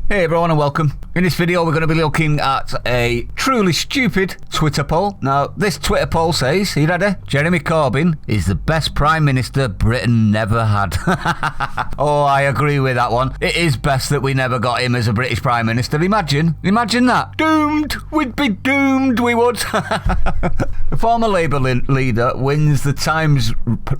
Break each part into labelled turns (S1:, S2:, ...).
S1: Hey everyone and welcome. In this video we're going to be looking at a truly stupid Twitter poll. Now this Twitter poll says, are you ready? Jeremy Corbyn is the best Prime Minister Britain never had. Oh, I agree with that one. It is best that we never got him as a British Prime Minister. Imagine that. Doomed. We'd be doomed, we would. The former Labour leader wins the Times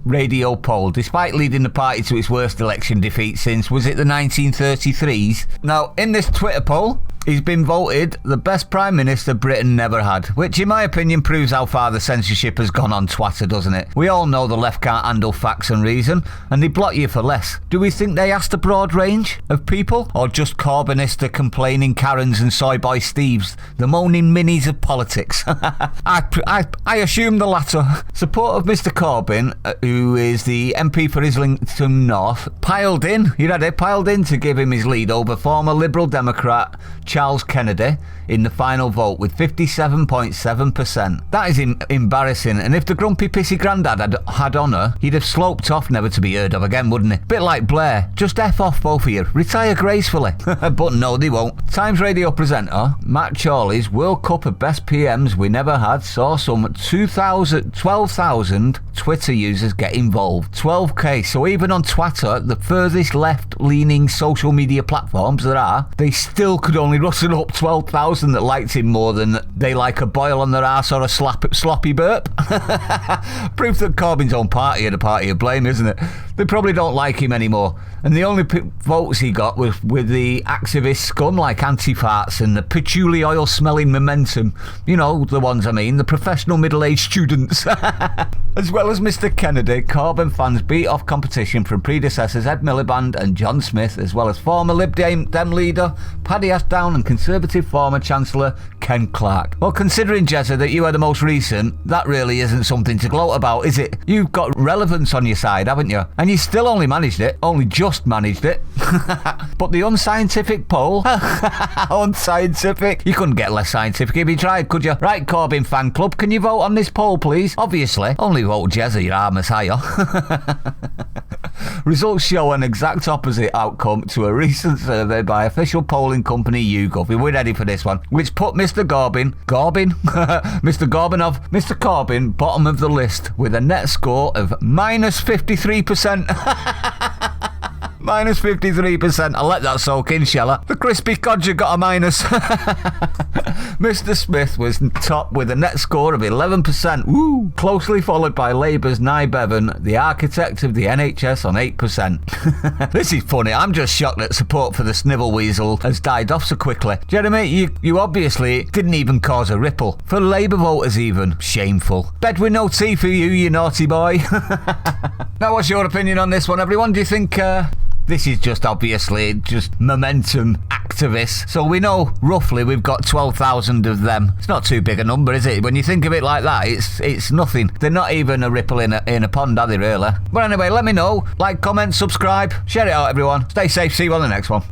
S1: radio poll despite leading the party to its worst election defeat since, was it the 1933s? Now, in this Twitter poll, he's been voted the best Prime Minister Britain never had, which in my opinion proves how far the censorship has gone on Twitter, doesn't it? We all know the left can't handle facts and reason, and they block you for less. Do we think they asked a broad range of people, or just Corbynista complaining Karens and soy boy Steves, the moaning minis of politics? I assume the latter. Support of Mr Corbyn, who is the MP for Islington North, piled in to give him his lead over former Liberal Democrat Charles Kennedy in the final vote with 57.7%. That is embarrassing, and if the grumpy pissy grandad had honour, he'd have sloped off never to be heard of again, wouldn't he? Bit like Blair, just F off both of you, retire gracefully. But no, they won't. Times radio presenter Matt Chorley's World Cup of Best PMs We Never Had saw some 12,000 Twitter users get involved. 12k, so even on Twitter, the furthest left-leaning social media platforms there are, they still could only rustle up 12,000 that liked him more than they like a boil on their arse or a sloppy burp. Proof that Corbyn's own party are the party of blame, isn't it? They probably don't like him anymore, and the only votes he got was with the activist scum like anti-farts and the patchouli oil smelling momentum, you know, the ones I mean, the professional middle-aged students. As well as Mr Kennedy, Corbyn fans beat off competition from predecessors Ed Miliband and John Smith, as well as former Lib Dem leader Paddy Ashdown and Conservative former Chancellor Ken Clarke. Well, considering, Jezza, that you are the most recent, that really isn't something to gloat about, is it? You've got relevance on your side, haven't you? And you still only just managed it. But the unscientific poll, unscientific, you couldn't get less scientific if you tried, could you? Right, Corbyn fan club, can you vote on this poll, please? Obviously, only vote Jezza, your arm is higher. Results show an exact opposite outcome to a recent survey by official polling company YouGov. We're ready for this one, which put Mr Corbyn bottom of the list with a net score of minus 53%. Minus 53%. I'll let that soak in, shall I? The crispy codger got a minus. Mr Smith was top with a net score of 11%. Woo! Closely followed by Labour's Nye Bevan, the architect of the NHS, on 8%. This is funny. I'm just shocked that support for the snivel weasel has died off so quickly. Jeremy, you obviously didn't even cause a ripple. For Labour voters even. Shameful. Bed with no tea for you naughty boy. Now, what's your opinion on this one, everyone? Do you think... this is just obviously just momentum activists. So we know roughly we've got 12,000 of them. It's not too big a number, is it? When you think of it like that, it's nothing. They're not even a ripple in a pond, are they really? But anyway, let me know. Like, comment, subscribe, share it out, everyone. Stay safe. See you on the next one.